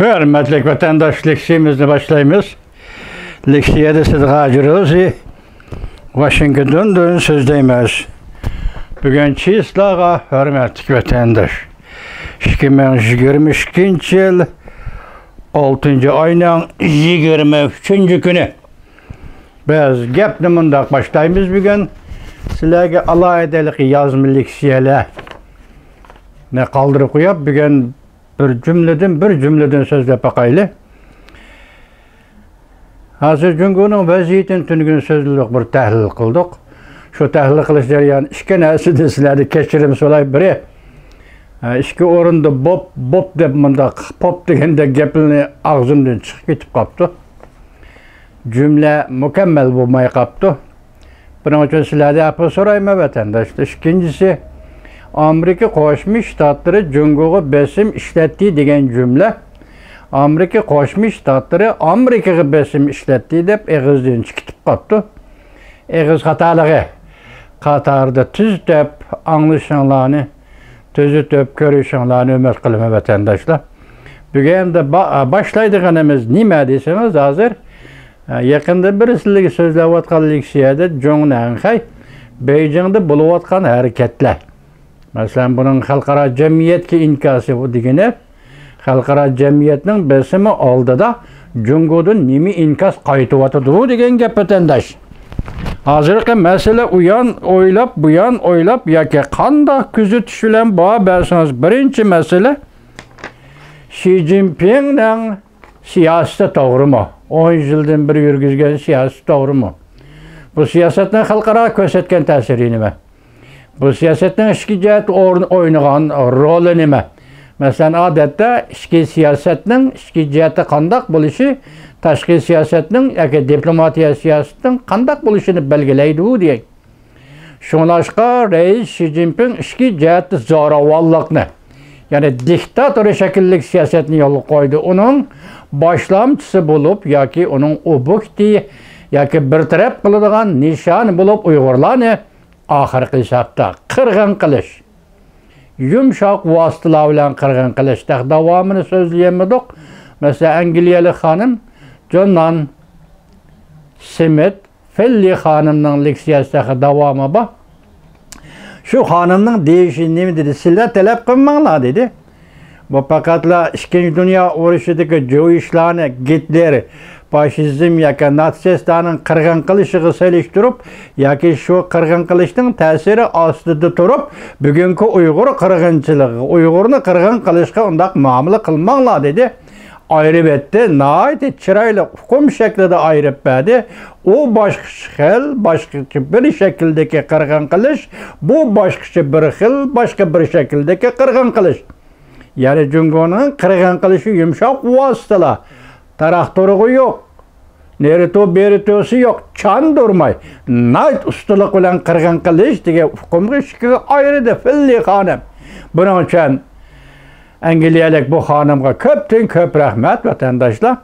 Hürmetlik vatandaş, leksiyemizni başlaymiz. Leksiyada siz gajırız, Washington'dan sözdeymiz. Bugün çislağa hürmetlik vatandaş. 2022 yıl 6. ayının 23. günü. Biz gepni mundaq başlaymiz bugün. Sizlerge Allah edelik yazmı leksiyeler ne kaldırıp koyup bugün bir cümleden sözlep bakaylı. Hazır Cungu'nun vaziyetini tünügün sözlülük bir tahlil kıldık. Şu tahlil kılış jarayan iki näsi sizlerdi keçirim solay biri. İki orunda bop dep mundaq pop degende gepini ağzımdan çıkıp ketip kaptı. Cümle mükemmel bulmaya kaptı. Bunun için sizlerdi yapı sorayım vatandaşlar. İkincisi, Amerika Koşmuş Ştatları Cungu'ya besim işlettiği degen cümle. Amerika Koşmuş Ştatları Amerika'ya besim işlettiği dep eğizden çıkıp kaptı. Eğiz hatalığı Katar'da tüz dep anlaşanlarını, tüzü dep görüşanlarını ümit kılma vatandaşlar. Bugün de başlaydığımız nime deyseniz hazır. Yakında birisiyle sözlep atkan leksiyada John Nanhay, Beijing'de bulup atkan hareketler. Mesela bunun halkara cemiyetki inkası bu degene, halkara cemiyetinin besimi aldı da Cungu'dan nimi inkas qaytıp atıdı degen gep vatandaş. Hazırkı mesele buyan oylap yaki kanda küzü düşülen bağa bersiniz. Birinci mesele Xi Jinping'den siyaseti doğru mu? 10 yıldan beri yürgüzgen siyaseti doğru mu? Bu siyasetin halkara kösetken təsiri nime? Bu siyasetin işki cihet oynayan rolü nime? Mesela adette işki siyasetinin işki ciheti kandak buluşu, taşki siyasetinin yaki diplomatiya siyasetinin kandak buluşunu belgeleydi bu diye. Şunlaşka reis Xi Jinping işki ciheti zoravallıkını, yani diktatörü şekillik siyasetini yolu koydu. Onun başlamçısı bulup, yaki onun ubukti, yaki bir taraf kılıdığan nişan bulup Uygurlarını ahirki hesapta kırgın kılış. Yumşak vasıtalar bilen kırgın kılış. Davamını sözleyemedik. Mesela Angliyalı hanım John Smith Felli hanımның leksiyasındaki davamı bak. Şu hanımның değişini mi dedi? Sizler talep kılmanlar dedi. Bu fakatla İkinci Dünya Uğraşıdaki Jewislarını Hitler, faşizm yaki Natsistlerin kırgın kılışığı seliştirip yaki şu kırgın kılışının tesiri astıda durup bugünkü Uygur kırgınçılığı, Uygur'unu kırgın kılışığı ondak muamele kılmanlar dedi. Ayrıp etti. Nayet çırayla hukum şeklinde ayrıp verdi. O başka bir şekildeki kırgın kılış, bu başka bir şekildeki kırgın kılış. Yani Cungu'nun kırgın kılışı yumuşak vasıtalar. Taraktörü yok. Nerito beritosu yok. Çan durmay. Nayet ustalık olan kırgın kılıç diye hukum şekilde ayrıdı. Felli hanım. Bunun için Angliyalık bu hanımga köp rahmet vatandaşlar.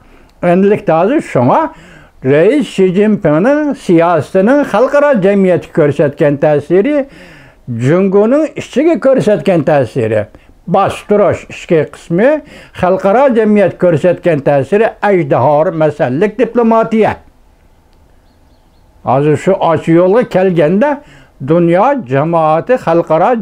Endilik dazı şuna reis Xi Jinping'in siyasetinin halkara cemiyeti körsetken təsiri, Cungu'nun işçiga körsetken təsiri. Bastırış işki kısmı halkara cemiyet körsetken təsiri ejdihar mesellik diplomatiya. Hazır şu açı yolga kelgende dünya cemaati halkara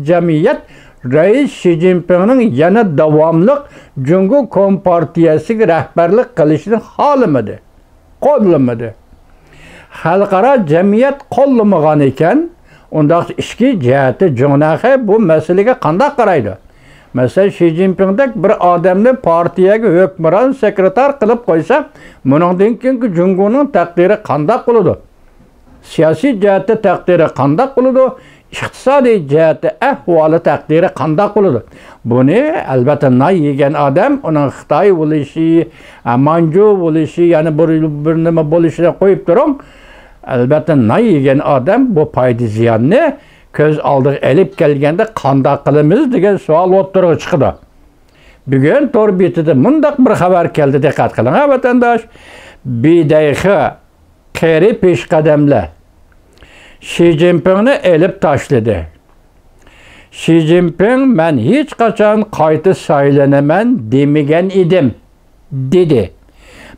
cemiyet reis Xi Jinping'in yana davamlık Cungu Kompartiyasi rehberlik kılışının halimidi, kodlamidi. Halkara cemiyet kollamagan iken, onda işki cihati Cungu'na bu meseleye kandak qaraydı. Mesela Xi Jinping'dek bir adamni partiyage hükmüran sekreter kılıp koysa, bunun ki Cungu'nun takdiri kandak buludu. Siyasi cihati takdiri kandak buludu. İqtisadi cihati ahvali takdiri kandak buludu. Bunu elbette nay yegen adam, onun Xitay buluşu, Manju buluşu, yani bir nima buluşuna koyup durun. Elbette nay yegen adam bu paydı ziyanını köz aldığı elip gelgende kandak kılımız degen sual oturuğa çıkıdı. Bugün torbiyetide mundaq bir haber geldi, dikkat kılın ha vatandaş. Bidayxı qeri peşqadamlar Xi Jinping'ni elip taşladı. Xi Jinping "men hiç kaçan qayta saylanaman demagan edim" dedi.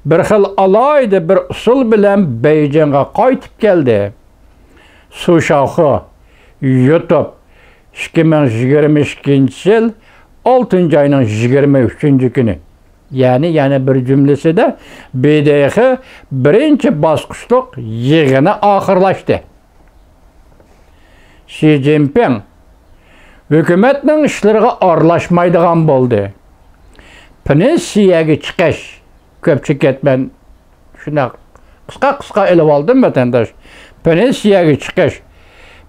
Bir xil alayda bir usul bilan Beijingga qaytib keldi. Su Shaoxi YouTube 2022-yil 6-ayning 23-kuni. Yani bir cümlesinde BDX birinchi bosqichliq yig'ini oxirlashdi. Xi Jinping hukumatning ishlariga aralashmaydigan bo'ldi. Pensiyaga chiqish ko'pchilik ketman shuna qisqa elib oldim vatandosh. Pensiyaga chiqish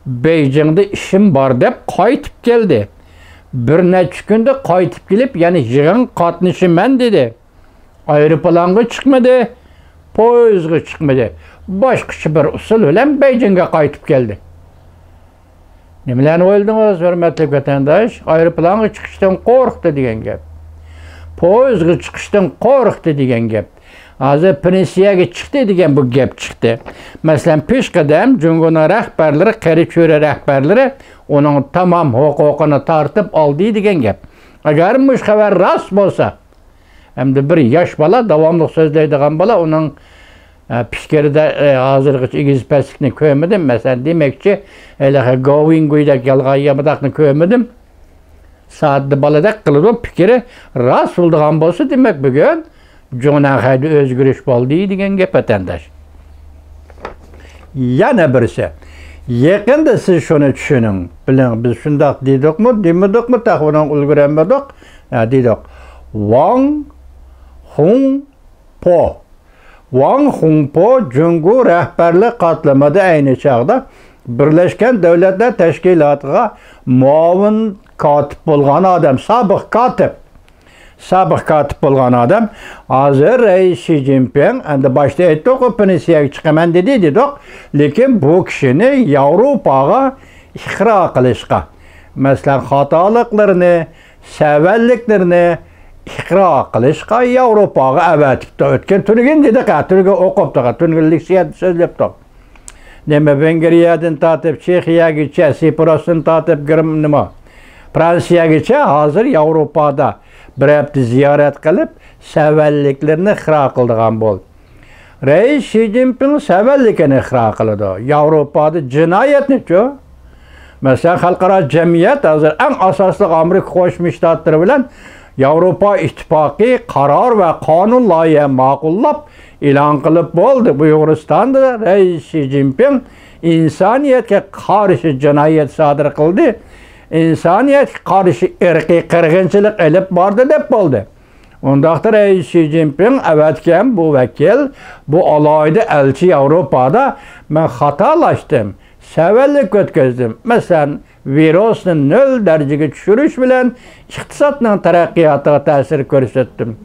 Beijingda ishim bor deb qaytib keldi. Bir necha kunda qaytib kelib, ya'ni yig'in qatnashiman dedi. Aeroplanga chiqmadi, poyezdga chiqmadi. Boshqacha bir usul bilan Beijingga qaytib keldi. Nimalarni o'yladingiz, hurmatli vatandosh? Aeroplanga chiqishdan qo'rqdi degan gap. Poyezdga chiqishdan qo'rqdi degan gap. Hozir pensiyaga chiqdi degan bu gap chiqdi. Masalan, peshqadam Jungoning rahbarlari, qari-cho'ra rahbarlari uning tamom huquqini tortib oldi degan gap. Agar bu xabar rost bo'lsa, hamda bir yosh bola davomli so'zlaydigan bola uning fikrida hozirgacha egiz pastlikni ko'rmadim. Masalan, demakchi, hali Govingo'ydek yalg'ayamidaqni ko'rmadim. Saatda boladak qilib fikri rost bo'lgan bo'lsa, demak bugun Jonahayda o'zgarish bo'ldi degan gap vatandosh. Yana birisi. Yaqinda siz shuni tushuning. Biling, biz shundoq dedikmi, demadikmi, taxminan ulguramadik. Dedik. Wang Hongpo. Wang Hongpo Jungo rahbarlik qatlamida ayni chog'da Birlashgan Davlatlar Tashkilotiga muavin katib bo'lgan odam, sobiq katib bo'lgan odam. Hozir Xi Jinping endi boshda aytdik, pensiyaga chiqaman dedik, lekin bu kishini Yevropaga iqro qilishga, masalan, xatoliklarni, savalliklarni iqro qilishga Yevropaga avatibdi. O'tgan tuniga dedik, tuniga o'qibdi, tuniga leksiya so'zlabdi. Nima Vengriyadan tortib Chexiyagacha, Siprosdan tortib nima Fransiyagacha hozir Yevropada bir hafta ziyorat qilib, savalliklarni iqro qildigan bo'ldi. Xi Jinping savallikni iqro qildi. Yevropada jinoyatni-ku. Masalan, xalqaro jamiyat hozir eng asosli Amerika Qo'shma Shtatlari bilan Yevropa ittifoqi qaror va qonun loyiha ma'qullab e'lon qilib bo'ldi. Uyg'uristonda Xi Jinping insoniyatga qarshi jinoyat sodir qildi. İnsaniyetga qarshi irqiy qirg'inchilik ilib bordi deb bo'ldi. Undaqda Xi Jinping avatgan bu vakil, bu alayda elchi Yevropada men xatolashdim, savallik o'tkazdim. Masalan, virusni 0 darajaga tushirish bilan iqtisodning taraqqiyotiga ta'sir ko'rsatdim.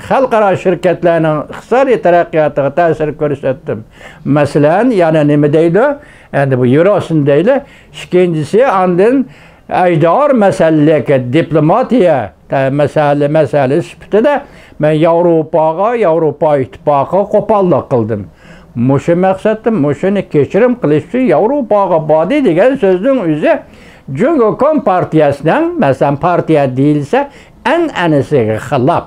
Xalqaro shirkatlarning iqtisodiy taraqqiyotiga ta'sir ko'rsatdim. Masalan, yana nima deydi? Endi bu virusni deydi. Ikkinchisi andin aydor masalaga diplomatiya masala sifatida men Yevropa ittifoqiga qo'pollik qildim. Mushu maqsadda mushuni kechirim qilish uchun Yevropaga bordi degan so'zning o'zi Jungo Kompartiyasining, masalan, partiya deyilsa, an'anasiga xilof.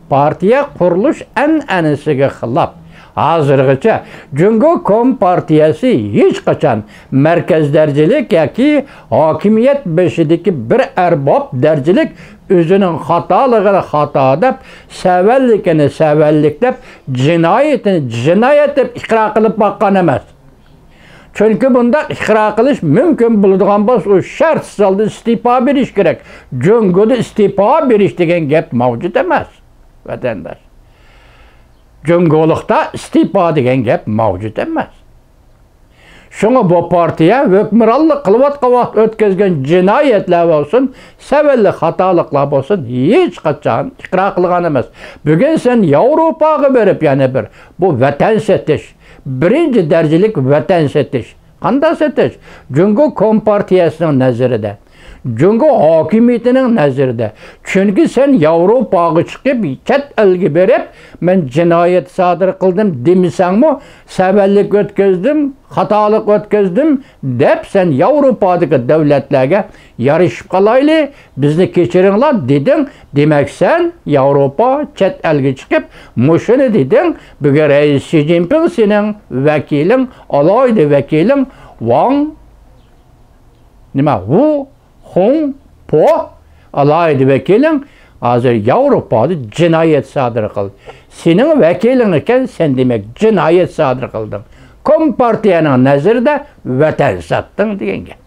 Partiya qurilish an'anasiga xilof. Hozirgacha Jungo Kompartiyasi hech qachon markaz darajalik yoki hokimiyat beshidagi bir arbob darajalik o'zining xatoligini xato deb, savallikini savallik deb, jinoyatini jinoyat deb iqro qilib boqqan emas. Chunki bunda iqro qilish mumkin bo'ladigan bo'lsa, u shartsiz holda iste'fo berish kerak. Jungoda iste'fo berish degan gap mavjud emas, vatandosh. Jungolikda iste'fo degan gap mavjud emas. Shunga bu partiya hukmronlik qilayotgan vaqt o'tkazgan jinoyatlar bo'lsin, savallik xatoliklar bo'lsin, hech qachon iqro qilgan emas. Bugun sen Yevropaga berib yana bir bu vatan setish, birinchi darajalik vatan setish. Qanday setish? Jungo Kompartiyasining nazarida. Çünkü hakimiyetinin nazarida. Çünkü sen Yevropaga çıkıp chet elga berip men cinayet sodir qildim demisanmi, savallik o'tkazdim, xatolik o'tkazdim deb sen Yevropadagi davlatlarga yarışıp qalayli, bizni kechiringlar deding. Demek sen Yevropa chet elga chiqib mushuni deding. Bugun Reis Xi Jinping sening vakiling, alayda vakiling Wang Wu Hongpo alayda vakiling hozir Yevropada cinayet sodir qildi. Sening vakiling ekan, sen demek cinayet sodir qilding. Kompartiyaning nazarida vatan satding degan gap.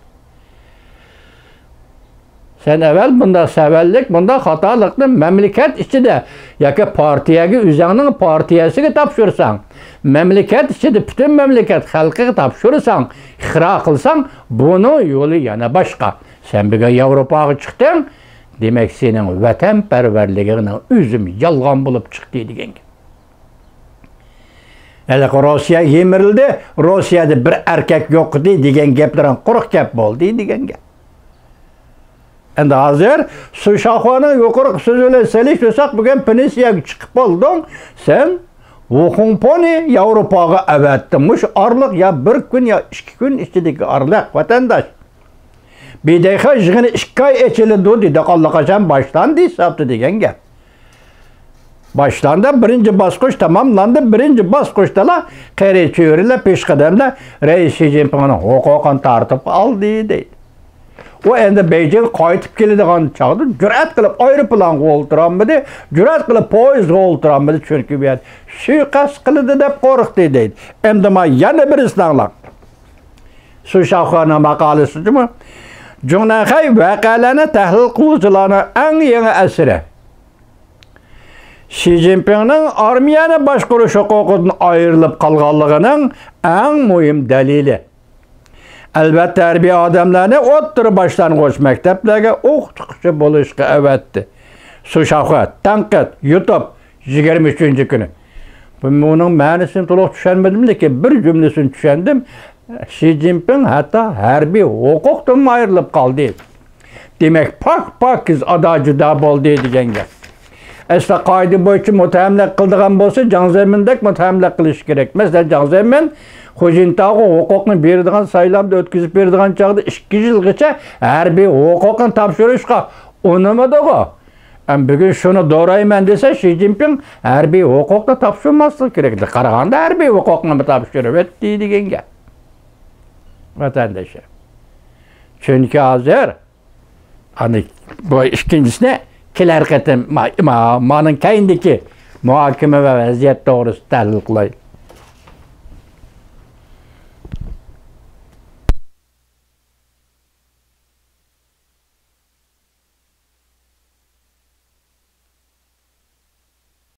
Sen evvel bunda sevellik, bunda hatalıklı memleket içinde yoki partiyaga o'zingning partiyasiga topshirsan, memleket içinde bütün memleket xalqiga topshirsan, ixro qilsang, buni yo'li yana boshqa. Sen bugun Yevropaga chiqding, demek sening vatanparvarliging o'zim yolg'on bo'lib chiqdi degan gap. Hali Rossiya yemirildi, Rossiyada bir erkek yo'q degan gaplar quruq gap bo'ldi degan gap. Endi hozir Sushaxoni yuqori so'zlar selishtirsak, bugun pensiyaga chiqib qolding, sen Wuhanponi Yevropaga avatding. Mush orliq ya bir kun ya 2 kun ichidagi orliq vatandosh. Bidayha yig'ini 2 oy ichildi dedi, qallaqachon boshlandi hisobda degan gap. Başlandı, birinci basqıç tamamlandı, birinci basqıçda qari cho'rilar peshqadamlar Reis Xi Jinpingning huquqini tartib oldi deydi. O endi Beijing qaytib keladigan chaqda jur'at qilib aeroplanga o'ltiramidi, jur'at qilib poyezdga o'ltiramidi, chunki bu yer suiqasd qiladi deb qo'rqdi deydi. Endi men yana bir islanlar. Sushaxona maqolasimi? Junaqay voqealarni tahlil qiluvchilarning eng yangi asri. Xi Jinpingning armiyani boshqarish huquqidan ayrilib qolganligining eng muhim dalili. Albatta harbiy odamlarni o'ttir boshlang'ich maktablarga o'qituvchi bo'lishga avatdi. Sushaxo, tanqid, YouTube 23-kuni. Buning ma'nosini to'liq tushunmadim, lekin bir jumlasini tushundim. Xi Jinping hatto harbiy huquqdan ayrilib qoldi. Demak, pak-pakiz juda bo'ldi degan gap. Asla qoida bo'yicha mutahamlik qildigan bo'lsa, Jiang Zemin'dek mutahamlik qilish kerak. Masalan, Jiang Zemin Xujintag'i huquqni beradigan saylovda o'tkazib beradigan chog'da 2 yilgacha harbiy huquqni topshirishga unamadi-ku. Bugun shuni do'rayman desa, Xi Jinping harbiy huquqni topshirmasligi kerak. Qaraganda harbiy huquqni topshirib o'tdi degan gap. Vatandoshlar. Chunki hozir ana bu ikkinchisini kelar qatim ma'ning kayindagi muhokama va vaziyat to'g'risida tahlil qilaylik.